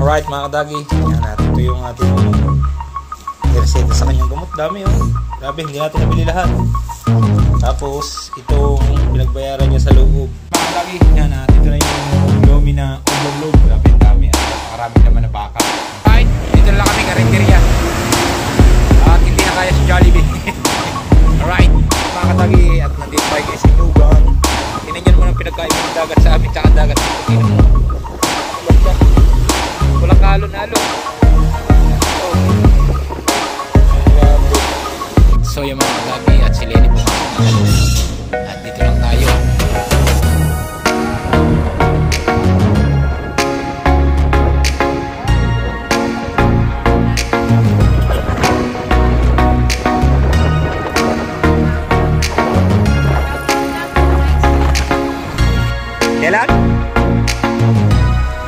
Alright mga kadagi, yan natin. Ito yung ating reseta sa kanyang gamot. Dami oh. Grabe, hindi natin nabili lahat. Tapos, itong pinagbayaran niya sa loob. Mga kadagi, yan natin. Ito na yung lomi na overload. Grabe, dami. Marami naman na baka. Alright, dito na lang kami, karinderya. At hindi na kaya si Jollibee. Alright, mga kadagi, at nandito tayo kayo sa Lugan. Tinanyan mo ng pinagkain ng dagat sa amin, tsaka dagat sa Pukino. Walang kalon-halo. So yung mga kagabi at si Lenny pumasok na halo. At dito lang tayo. Kailan?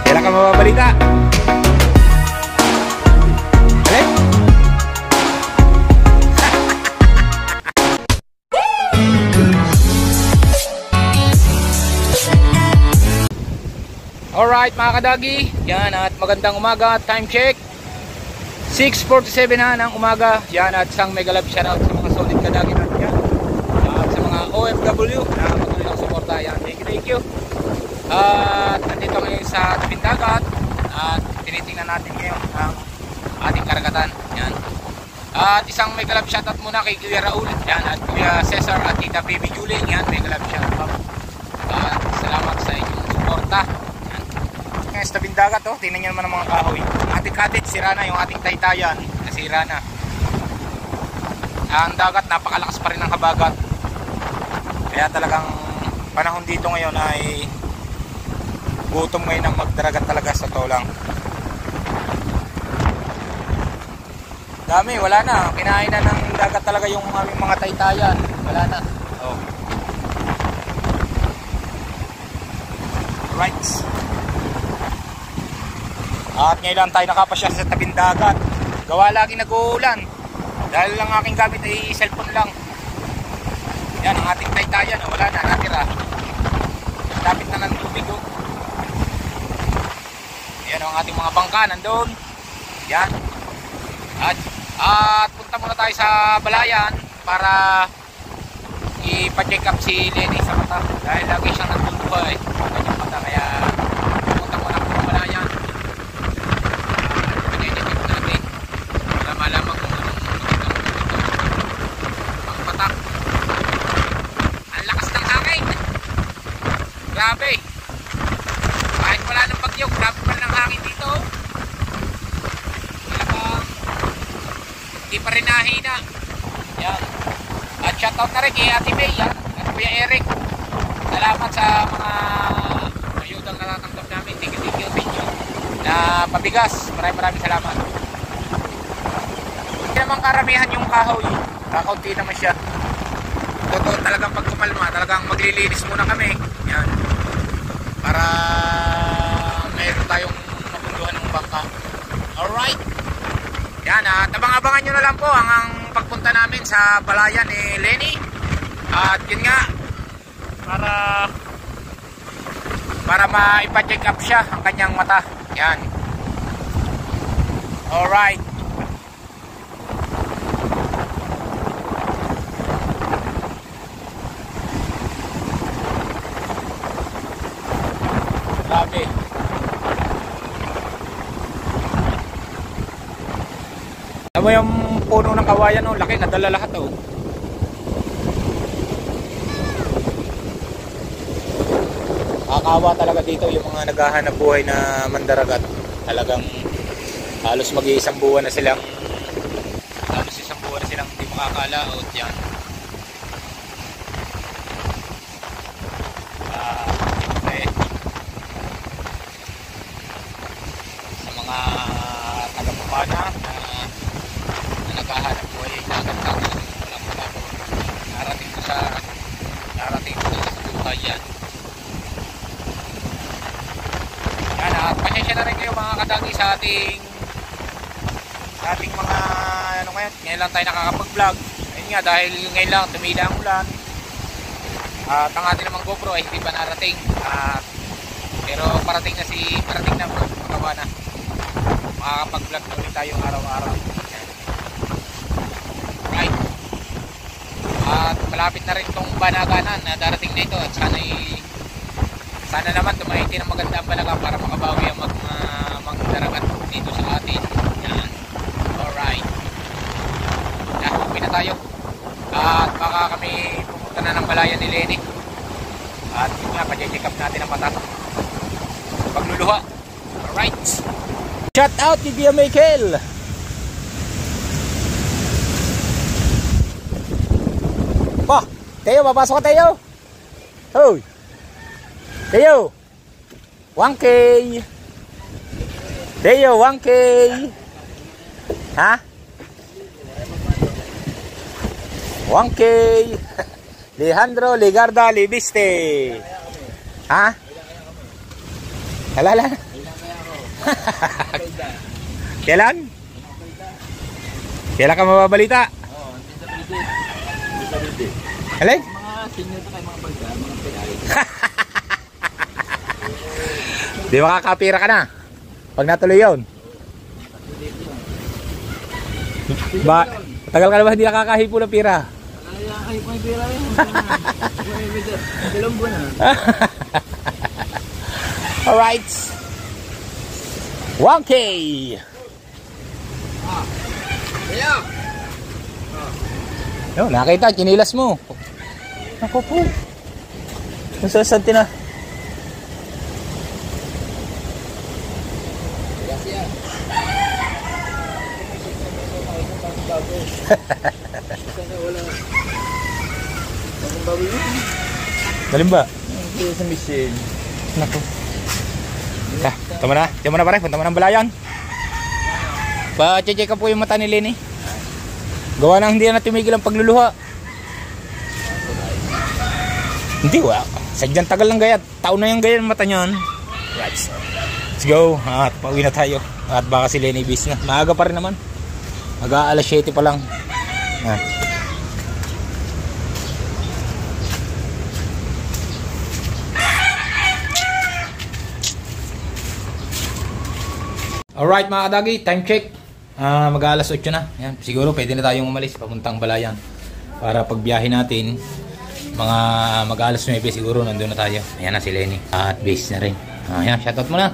Kailan ka mababalita? Alright mga kadagi, yan at magandang umaga, time check 6:47 na ng umaga. Yan at isang mega love shoutout sa mga solid kadagi natin yan. At sa mga OFW na patuloy ng suporta yan. Thank you. At nandito ngayon sa tabing dagat at tinitingnan natin ngayon ang ating karagatan. Yan. At isang mega love shoutout muna kay Kuya Raul yan, at Kuya Cesar at Tita Baby Julie. Yan, mega love shoutout. At salamat sa inyong suporta. Ngayon sa tabing dagat, oh, tingnan nyo naman ang mga kahoy. Ating cottage, sira na. Yung ating taytayan, nasira na. Ang dagat, napakalakas pa rin ng habagat. Kaya talagang panahon dito ngayon ay gutom ngayon ang magdaragat talaga sa to lang. Dami, wala na. Kinain na ng dagat talaga yung aming mga taytayan. Wala na. Oh. Right. At ngayon lang tayo nakapasya sa tabing dagat. Gawa lagi nag-uulan. Dahil lang aking gamit ay cellphone lang. Yan ang ating taytayan. Wala na, natira. Lapit na ng tubig. Yan ang ating mga bangka. Nandun. Yan. At punta muna tayo sa balayan para ipa-check up si Lenny sa mata. Dahil lagi siyang nagtutubay. Kanyang mata. Kaya punta muna ako sa balayan. Malamang kung anong ang patak. Ang lakas ng hangin. Grabe. Kahit wala ng bagyo, grabe pa rin ang hangin dito. Talagang hindi pa rin nahina. Yan. At shoutout na rin kay Ate May yan, at Kuya Eric. Salamat sa mga ayudang natatanggap namin. Thank you na pabigas. Maraming salamat. Hindi naman karamihan yung kahoy, kakaunti naman siya. Totoo talagang pag kumalma, talagang maglilinis muna kami. Yan. Para mayroon tayong mapunduhan ng bangka. Alright. Yan, at abang-abangan nyo na lang po ang pagpunta namin sa balayan ni Lenny. At yun nga, para maipa-check up siya ang kanyang mata. Yan. Alright. Grabe. Alam mo yung puno ng kawayan, oh, laki, nadala lahat, oh. Kakawa talaga dito yung mga naghahanap buhay na mandaragat. Talagang halos mag-iisang buwan na silang hindi makakalaot. Yan. Taga-Pupana na naghahanap buhay ay dagat-dagat walang malabo. Narating ko sa buhay yan. Yan, at pasensya na rin kayo mga kadagi sa ating mga ngayon lang tayo nakakapag-vlog. Ayun nga, dahil ngayon lang tumila ang ulan at ang ating namang GoPro ay hindi pa narating. Pero parating na magawa na. makakapag-vlog na ulit tayo araw-araw. Right. At malapit na rin itong banaganan na darating na ito. At sana naman tumaiti ng maganda ang banaga para makabawi ang magdaragat dito sa atin. Yan. Alright. Yan, uwi na tayo. At baka kami pupunta na ng balayan ni Lenny. At yun nga, pa-check up natin ang mata. Pagluluha. Alright. Shout out ni Kuya Michael. Pa, Teo, papasok ka Teo. Hoy. Teo. 1K. Teo, 1K. Ha? 1K. Alejandro Ligarda Libiste. Ha? Halala. Kailan? Kailan ka mababalita? Oo, hindi sa Halay? mga senior na kayo mga balita, mga PI. Di makakapira ka na pag natuloy yun. Ba, tagal ka na ba hindi nakakahipo ng pira? Ay, may pira yun. Dalawang buwan na. Alright. 1K. Kaya! Yo, nakita, kinilas mo. Ako po. Nasasante na. Gracias. Sana wala. Bagong bawi yun. Galing ba? Hindi sa mission. Nako. Tama na. Tama na pare, punta mo ng balayan. Pa-check up po yung mata ni Lenny. Gawa na hindi na tumigil ang pagluluha. Hindi wa. Sadyang tagal lang gayat. Taon na yung gayat mata niyan. Right. Let's go. At pauwi na tayo. At baka si Lenny bis na. Maaga pa rin naman. Mag-aalas 7 pa lang. Alright mga kadagi, time check. Mag-aalas 8 na. Yan, siguro pwede na tayong umalis papuntang balayan. Para pagbiyahe natin, mga mag-aalas 9 siguro nandun na tayo. Ayan na si Lenny. At base na rin. Ayan, shoutout mo na.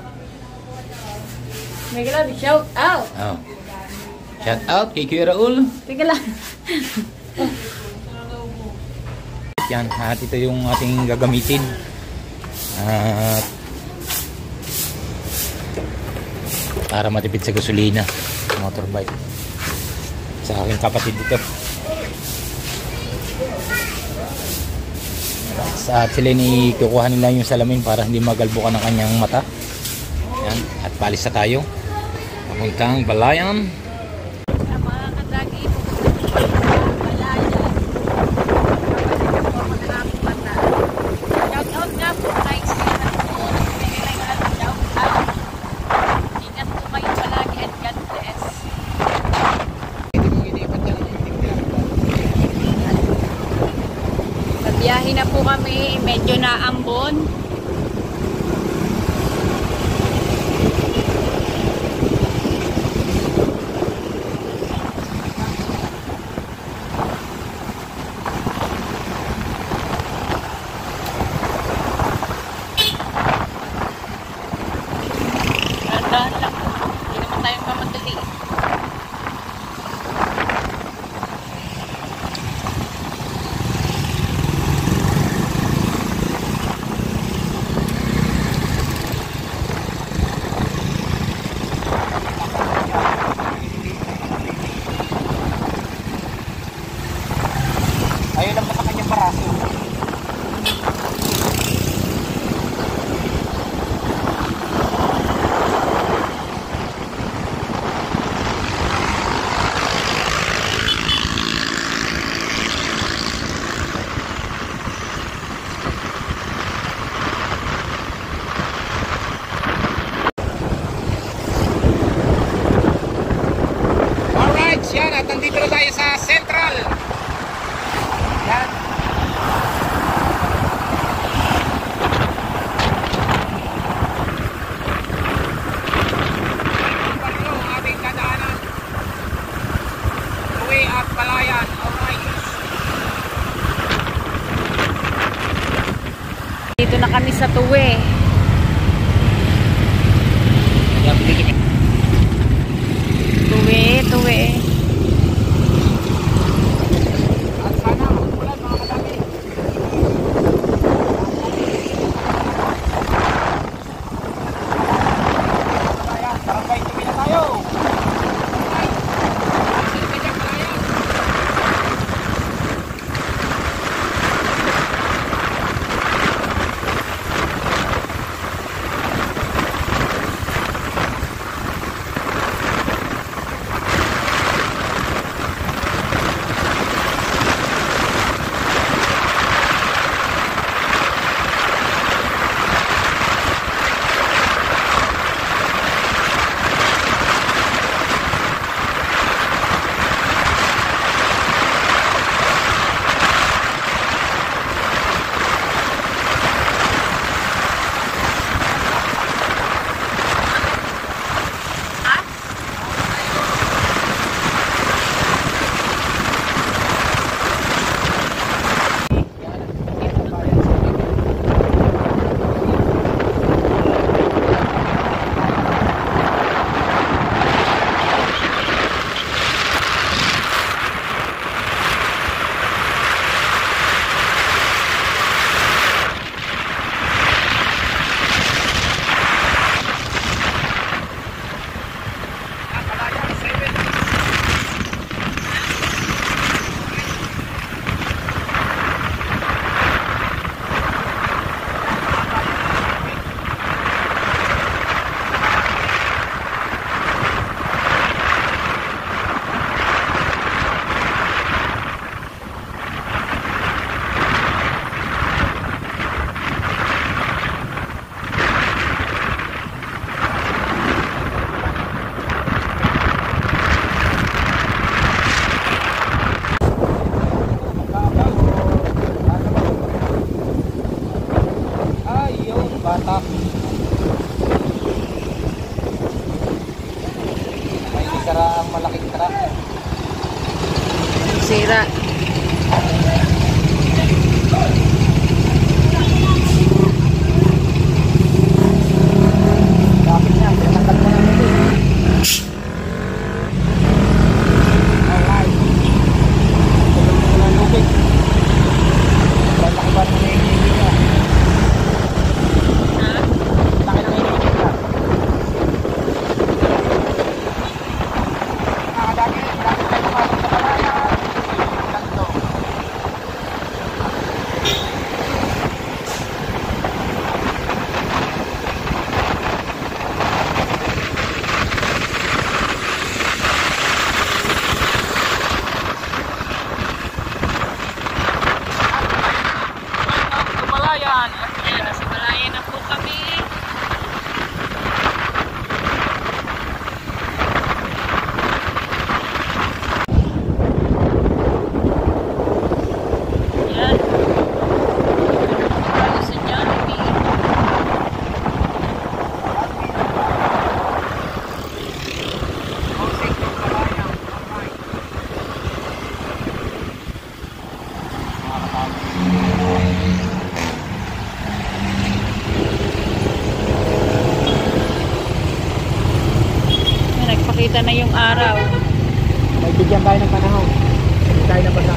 May galabi, shout out. Oh. Shout out kay Kuya Raul. Teka lang. Yan, at ito yung ating gagamitin. At para matipid sa gasolina, motorbike. Sa aking kapatid dito. At sila ni kukuha nila yung salamin para hindi magalbukan ng kanyang mata. Yan, at palis na tayo. Papuntang balayan. Mga kadagi, pupunta sa balayan. Shout out nga po kay Sina po. Shout out. Ingat po kayo palagi and God bless. Nabiyahe na po kami, medyo naambon. Dahan lang po. Hindi naman tayo mamadali. Ayun lang pa sa kanyang paraso. Alright, yan. At nandito na tayo sa Central. Yan. sa Tuwi. Tuwi, Tuwi. At sana ulan mga kadami. Ayan, barangay Tuwi na tayo. Bata. May isara ang malaking truck. Sira. Kapit niya, pinatag na namin ito. Alright. Tulog na ng lubig. Sobrang laki ba ng hinihingi niya? Laki ng hinihingi niya. Nakadami, dami tayo pumasok sa palayan. Ganito. Palayan. Ayan, nasa Malayan na po kami. Ayan. Ano sa Jollibee? Ayan, nagpakita na yung araw. May bigyan tayo ng panahon. Hindi tayo nabasa.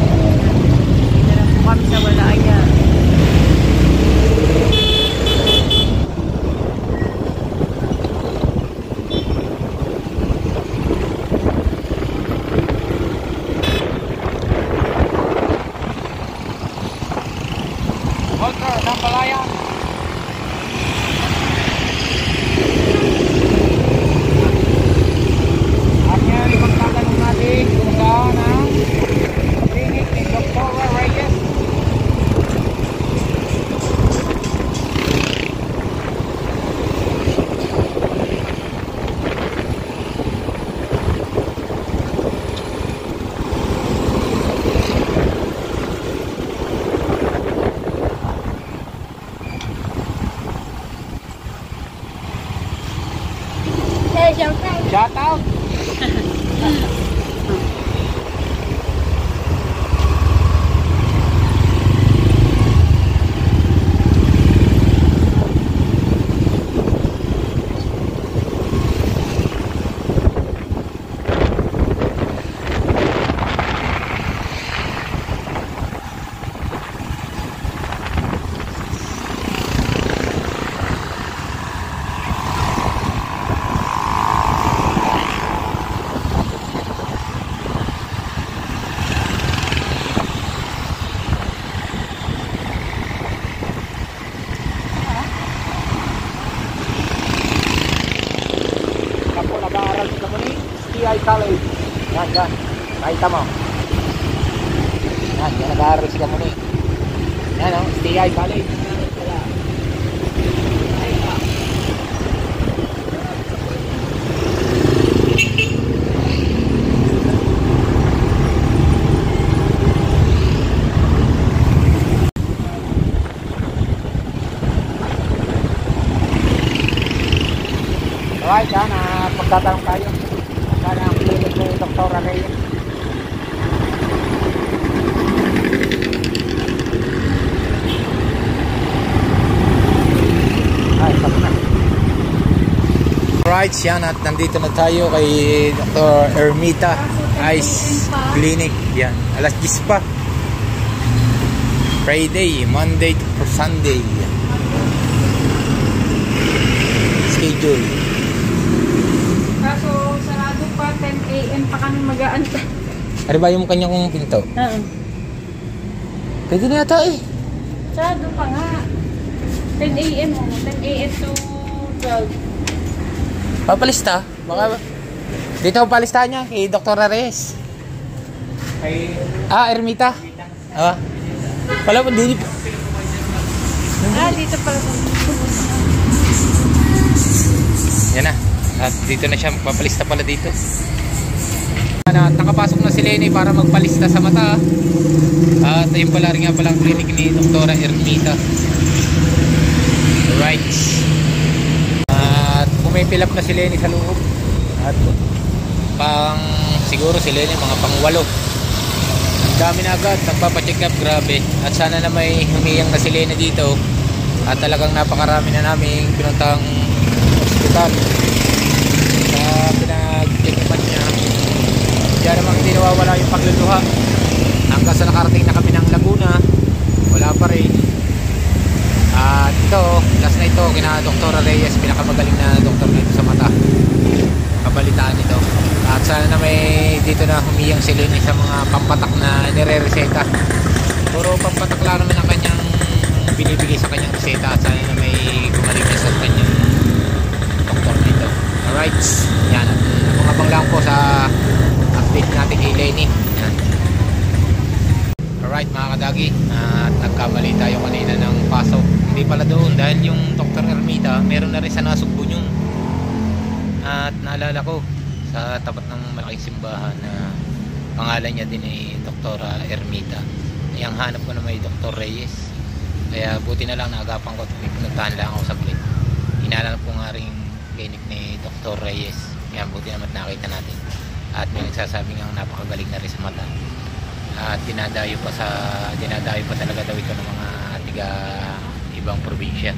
Dito na po kami sa Malayan. Ultra, ng palayan. Yan, nakita mo. Yan, nag-aaral sila muna eh. Yan o, STI College. Alright, yan, pagtatanong tayo. Sana ang clinic ni Dr. Reyes. Ay, sabi na. Alright, yan, at nandito na tayo kay Dr. Ermita Eyes Clinic. Yan, alas 10 pa. Friday, Monday to Sunday. Schedule. Kaso sarado pa, 10 AM pa kami mag-aantay. Ano ba yung kanyang pinto? Oo. Pwede na yata eh. Sarado pa nga. 10 AM o. 10 AM to 12. Papalista? Baka dito ang palistahan niya kay Dr. Reyes. Ermita. Pala po dito. Dito pala. Yan na. At dito na siya, papalista pala dito. Nakapasok na si Lenny para magpalista sa mata. At ayun pala rin nga pala ang clinic ni Dr. Ermita. Right. At pumipilap na si Lenny sa loob. At siguro si Lenny mga pang-8. Ang dami na agad, nagpapacheck up, grabe. At sana na may humiyang na si Lenny dito. At talagang napakarami na namin pinuntang hospital. Pinag-check-upan niya. Diyan namang hindi nawawala yung pagluluha. Hanggang sa nakarating na kami ng Laguna, wala pa rin. At ito, last na ito, kina Dr. Reyes, pinakamagaling na doktor nito sa mata. Kabalitaan ito. At sana na may dito na humiyang si Lenny sa mga pampatak na nire-reseta. Puro pampatak lang naman ang kanyang binibigay sa kanyang reseta. At sana na may gumaling na sa kanyang doktor nito. Alright, yan. Abang-abang lang po sa update natin kay Lenny. Yan. Alright mga kadagi, at nagkamali tayo kanina ng pasok. Hindi pala doon dahil yung Dr. Ermita meron na rin sa Nasugbo yung at naalala ko sa tapat ng malaking simbahan na pangalan niya din ay Dr. Ermita. Ang hanap ko na may Dr. Reyes. Kaya buti na lang naagapan ko at pinuntahan lang ako saglit. Hinanap ko nga rin clinic ni Dr. Reyes. Yan, buti naman nakita natin. At may nagsasabing ang napakagaling na rin sa mata. At dinadayo pa talaga daw ito ng mga tiga ibang probinsya.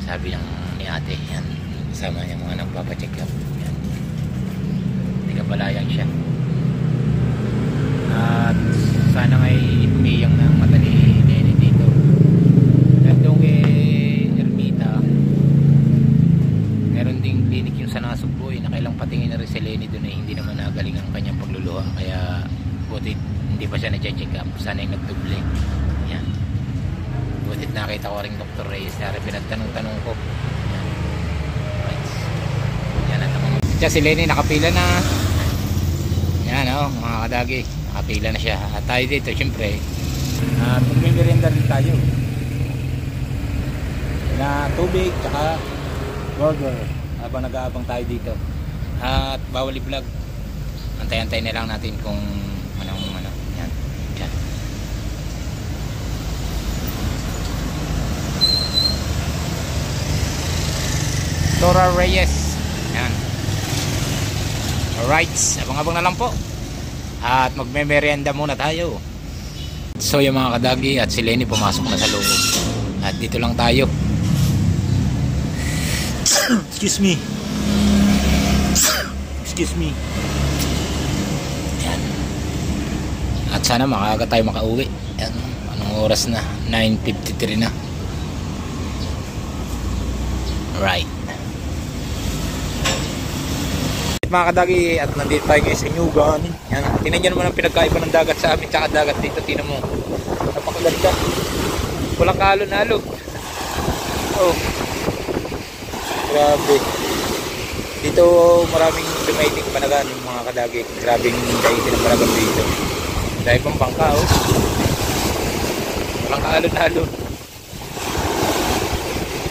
Sabi ni ate, yan, kasama niya mga nagpapacheck up. Yan. Tiga Balayan siya. At sana nga'y humiyang ng mata ni Lenny dito. Dahil doon kay Ermita, meron ding clinic yung sa Nasugbo, nakailang patingin na rin si Lenny doon ay hindi naman nagaling ang kanyang pagluluha. Kaya butit hindi pa siya na-check up. Sana yung nagduble. Yan. Butit nakita ko rin Dr. Reyes. Kaya pinagtanong-tanong ko. Yan. Right. Yan at mga. Siya si Lenny nakapila na. Yan o, mga kadagi. Nakapila na siya. At tayo dito syempre. Magmimerienda rin tayo. Na tubig tsaka burger. Habang nag-aabang tayo dito. At bawal i-vlog. Antay-antay na lang natin kung ano. Yan. Diyan. Dr. Reyes. Yan. Alright. Abang-abang na lang po. At magme-merienda muna tayo. So yung mga kadagi at si Lenny pumasok na sa loob. At dito lang tayo. Excuse me. Yan. At sana makaaga tayo makauwi. Yan. Anong oras na? 9:53 na. Right. Mga kadagi, at nandito tayo ngayon sa Nyugan. Yan. Tingnan nyo naman ang pinagkaiba ng dagat sa amin tsaka dagat dito. Tingnan mo. Napakaganda. Walang kalon-alog. Oh. Grabe. Dito maraming dumaiting panagan yung mga mga kadagi. Grabing daitin ang palagam dito. Dahil pang bangka oh. Walang kaalon-alon.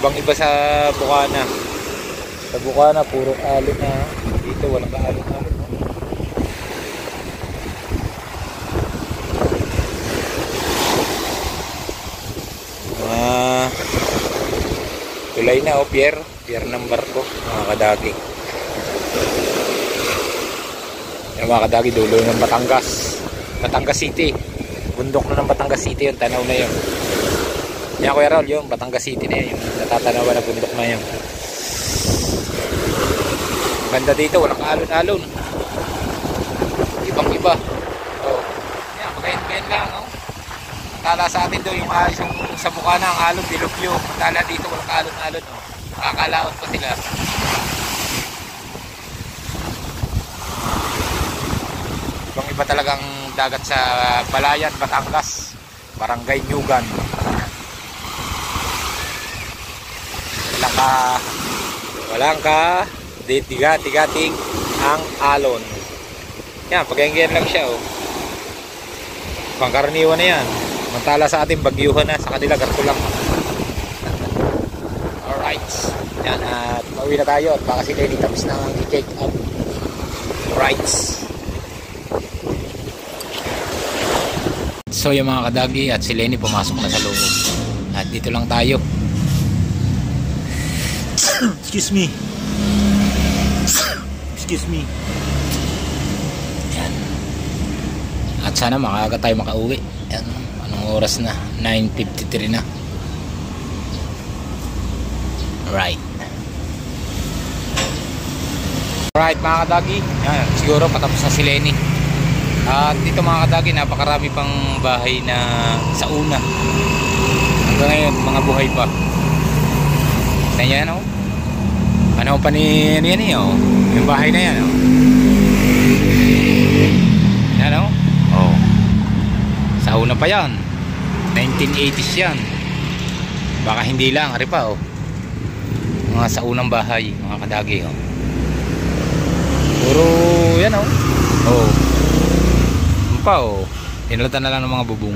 Ibang iba sa Bukana. Sa Bukana puro alon na. Dito walang kaalon-alon. Tulay na pier ng barko mga kadagi. Yung mga kadagi dulo ng Batangas City, bundok na ng Batangas City yung tanaw na yun. Yan Kuya Raul, yung Batangas City na yun, yung natatanawan na bundok na yun. Ganda dito, walang kaalon-alon, ibang iba. Oh, yan, pagkain lang oh. Tala sa atin doon yung sa Bukana ang alon, dilupyo. Tala dito walang kaalon-alon oh. Kakalaot pa sila. Ibang iba talagang dagat sa Balayan, Batangas, Barangay Nyugan. Walang ka tigating ang alon. Yan, pagkainggan lang siya oh. Pangkaraniwan na yan. Mantala sa ating bagyuhan na, sa kanila garto lang. Alright. Yan, at pauwi na tayo at baka sila tapos na ang i-check up. Alright. So yung mga kadagi at si Lenny pumasok na sa loob. At dito lang tayo. Excuse me. Yan. At sana makaaga tayo makauwi. Yan. Anong oras na? 9:53 na. Right. Alright mga kadagi. Yan. Siguro patapos na si Lenny. At dito mga kadagi, napakarami pang bahay na sa una. Hanggang ngayon, mga buhay pa. Tignan nyo yan o. Ano pa ni yan o. Yung bahay na yan o. Yan o. Oh. Sa una pa yan. 1980s yan. Baka hindi lang. Ari pa o. Mga sa unang bahay. Mga kadagi o. Puro yan o. Oh. Pa oh, inalatan na lang ng mga bubong.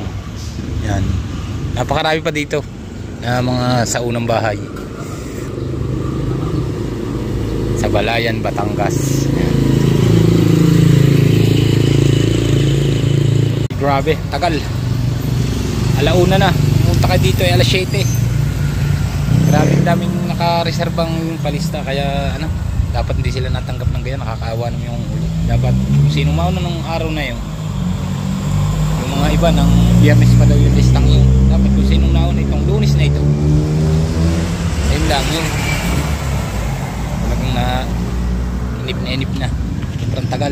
Yan. Napakarami pa dito na mga sa unang bahay. Sa Balayan, Batangas. Yan. Grabe, tagal. Alauna na. Pumunta ka dito ay alas 7. Grabe, daming naka-reservang palista kaya ano, dapat hindi sila natanggap ng ganyan, nakakaawa naman yung ulo. Dapat kung sino mauna ng araw na yun, mga iba ng Biyernes pa daw yung listang yun. Dapat kung sinong nauna itong Lunes na ito, ayun lang yun. Talagang na inip na sobrang tagal.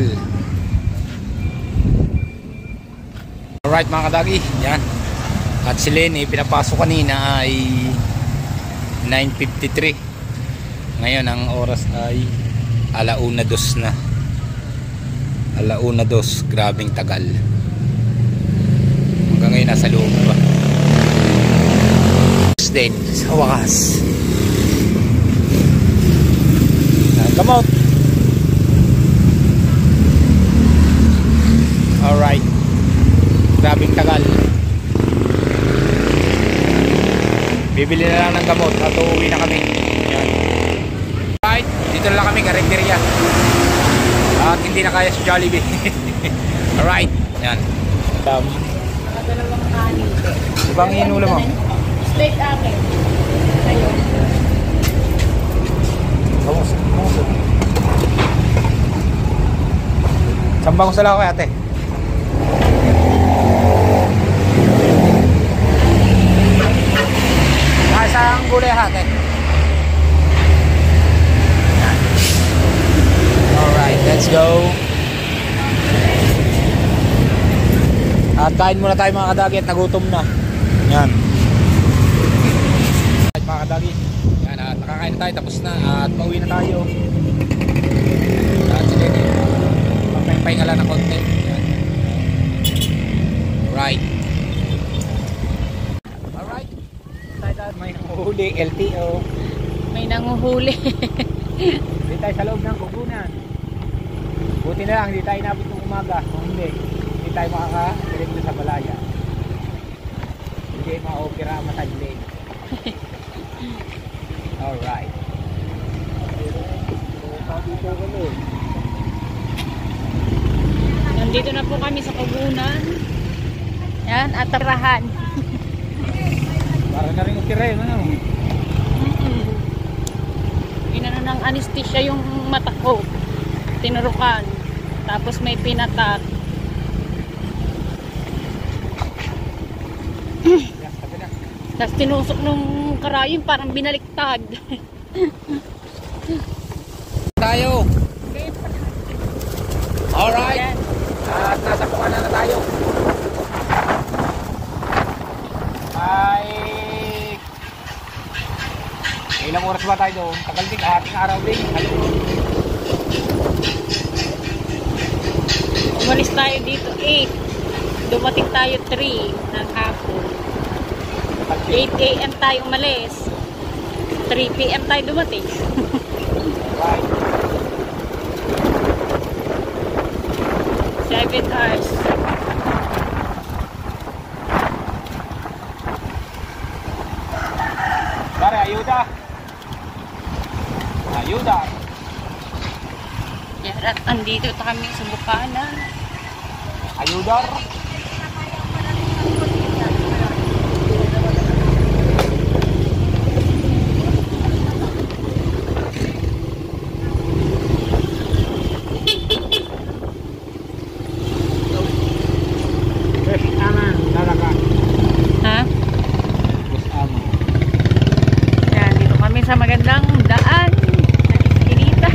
Alright mga kadagi, yan. At si Lenny pinapasok kanina ay 9:53. Ngayon ang oras ay 1:02 na. 1:02, grabing tagal. Hanggang ngayon nasa loob pa. Then sa wakas kamot. Alright, grabing tagal. Bibili na lang ng gamot at uuwi na kami. Yan. Alright, dito na lang kami karinderya at hindi na kaya sa Jollibee. Alright, yan. Dalawang kanin. Ibang inulam mo? Steak akin. Ayun. Vamos. Sambang ko sa laki ate. Nasaan gulay ate? Alright, let's go. At kain muna tayo mga kadagi at nagutom na. Yan. Mga kadagi. Yan, at nakakain na tayo, tapos na. At pauwi na tayo. At sige, papahinga lang ng konti. Yan. Right. Alright. Tayo may nanguhuli, LTO. May nanguhuli. Hindi tayo sa loob ng kubunan. Buti na lang, hindi tayo inabot ng umaga. Kung hindi tayo makaka-diretso sa Balaya. Hindi ma-opera massage lane. Alright. Nandito na po kami sa Kagunan. Yan, atarahan. Para na rin utira yun, ano? Inano ng anesthesia yung mata ko. Tinurukan. Tapos may pinatak. Tapos tinusok nung karayin parang binaliktad. Tayo. Alright. Ayan. At nasa Pukanan na tayo. Ay, ilang oras ba tayo doon? Tagal din, ating araw din. Umalis tayo dito 8. Dumating tayo 3 ng hapon. 8 AM tayo umalis. 3 PM tayo dumating. Right. 7 hours. Pare, ayuda. Ayuda. Yan, at andito kami sa Bukana. Ayudar. Ha? Yan, dito kami sa magandang daan. Iskinita.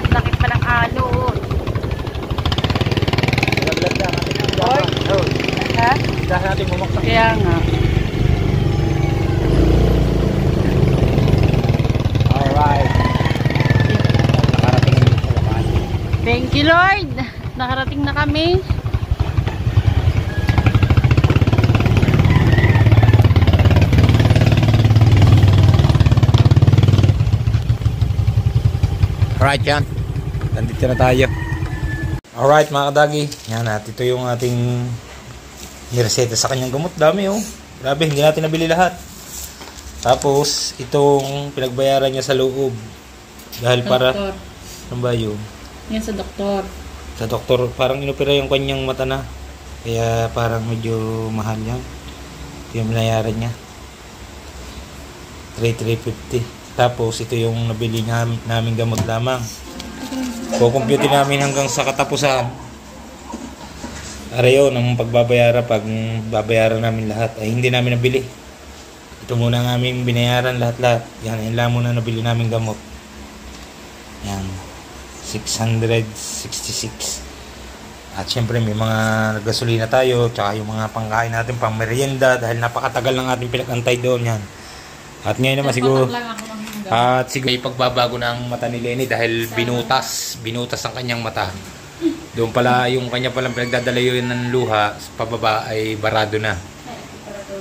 Lakit pa ng alon. Ha? Dahil natin bumaksak. Kaya nga. Alright. Nakarating na sa laban. Thank you, Lord. Nakarating na kami. Alright yan. Nandito na tayo. Alright mga kadagi. Yan at ito yung ating nireseta sa kanyang gamot. Dami oh. Grabe, hindi natin nabili lahat. Tapos itong pinagbayaran niya sa loob. Dahil para... Doktor. Ano ba yun? Yan sa doktor. Sa doktor, parang inopera yung kanyang mata na. Kaya parang medyo mahal yan. Ito yung binayaran niya. 3,350. Tapos ito yung nabili namin gamot lamang. Kukumpute namin hanggang sa katapusan. Arayo ng pagbabayaran pag babayaran namin lahat ay hindi namin nabili. Ito muna namin binayaran lahat-lahat. Yan, yun lang muna nabili namin gamot. Yan. 666. At syempre may mga gasolina tayo, tsaka yung mga pangkain natin, pang merienda dahil napakatagal ng ating pinag-antay doon yan. At ngayon naman siguro may pagbabago ng mata ni Lenny dahil binutas ang kanyang mata. Doon pala yung kanya palang pinagdadalayo ng luha pababa ay barado na.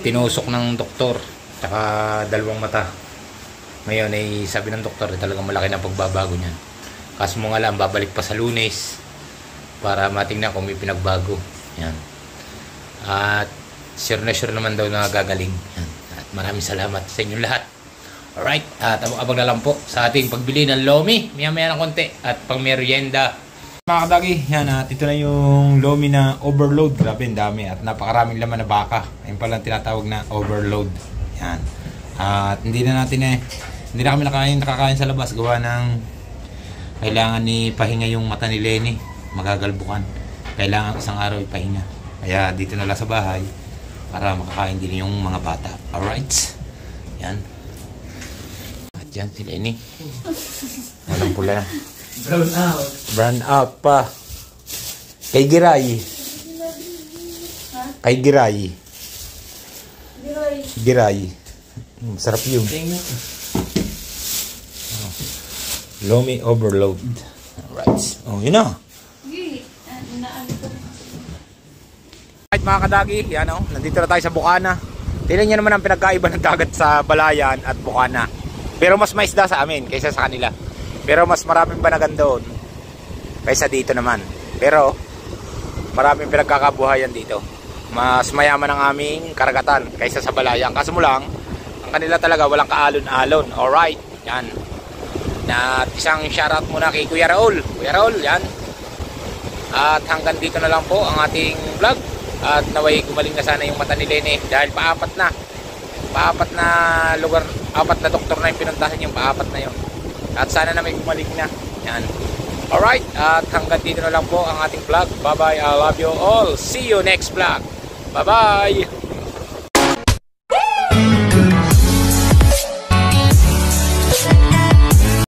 Tinusok ng doktor tsaka dalawang mata. Ngayon ay sabi ng doktor talagang malaki na pagbabago niyan. Kaso mo nga lang babalik pa sa Lunes para matingnan kung may pinagbago. Yan. At sure na sure naman daw na gagaling. Yan. At maraming salamat sa inyong lahat. Alright, at abang na lang po sa ating pagbili ng lomi. Maya-maya ng konti at pang merienda. Mga kadagi, yan at ito na yung lomi na overload. Grabe, ang dami at napakaraming laman na baka. Ayun pala tinatawag na overload. Yan. At hindi na kami nakakain sa labas. Gawa ng kailangan ni pahinga yung mata ni Lenny. Magagalbukan. Kailangan isang araw ipahinga. Kaya dito na lang sa bahay para makakain din yung mga bata. Alright. Yan. At yan si Lenny. Walang pula. Brown out. Brown out pa. Kay Giray. Kay Giray. Giray. Sarap yun. Lomi overload. Alright. Oh, yun na. Alright mga kadagi, yan o. Nandito na tayo sa Bukana. Tingnan nyo naman ang pinagkaiba ng dagat sa Balayan at Bukana. Pero mas maisda sa amin kaysa sa kanila. Pero mas maraming banagan doon kaysa dito naman. Pero maraming pinagkakabuhayan dito. Mas mayaman ang aming karagatan kaysa sa Balayan. Kaso mo lang, ang kanila talaga walang kaalon-alon. Alright, yan. At isang shoutout muna kay Kuya Raul. Kuya Raul, yan. At hanggang dito na lang po ang ating vlog. At naway gumaling na sana yung mata ni Lene. Dahil paapat na lugar, 4 na doktor na yung pinuntahan yung paapat na yun. At sana na may gumaling na. Yan. Alright, at hanggang dito na lang po ang ating vlog. Bye bye, I love you all. See you next vlog. Bye bye.